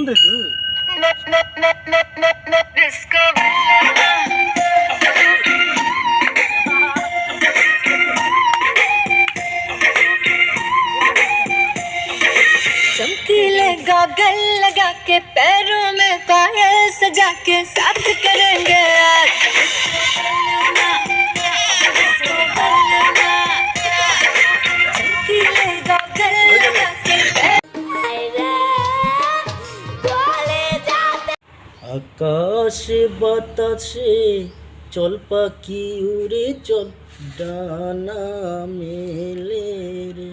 বুঝুন দেখু चमकीले गॉगल लगा के पैरों में पायल सजा के साथ करेंगे आज चमकीले गॉगल लगा के আকাশে বাতাসে চল পাখি উড়ে চল ডানা মেলে রে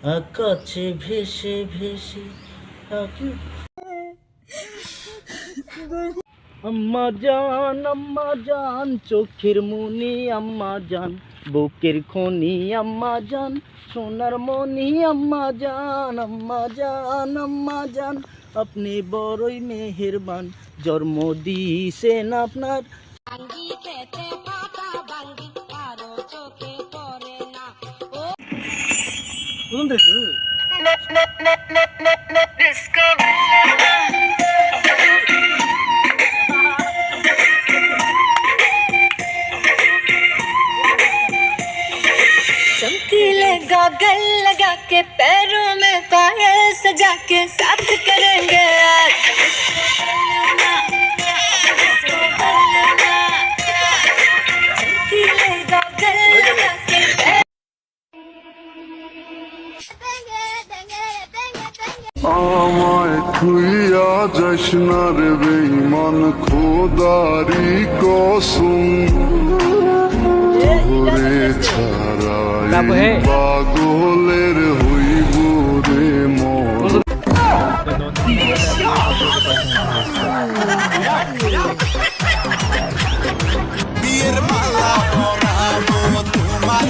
আকাশে ভেসে ভেসে আম্মা জান চোখের মনি আম্মা জান বুকের খনি আম্মা জান সোনার মনি আম্মা জান আপনি বড়ই মেহেরবান জন্ম দিয়েছেন আপনার বুঝুন দেখু चमकीले गॉगल लगा के पैरों में पायल सजा के साथ करेंगे आज चमकीले गॉगल लगा के আমায় খুইয়া যাস না রে বেঈমান খোদারি কসম ওরে ছাড়াই পাগলের হইব রে মন বিয়ের মালা পরাবো তোমার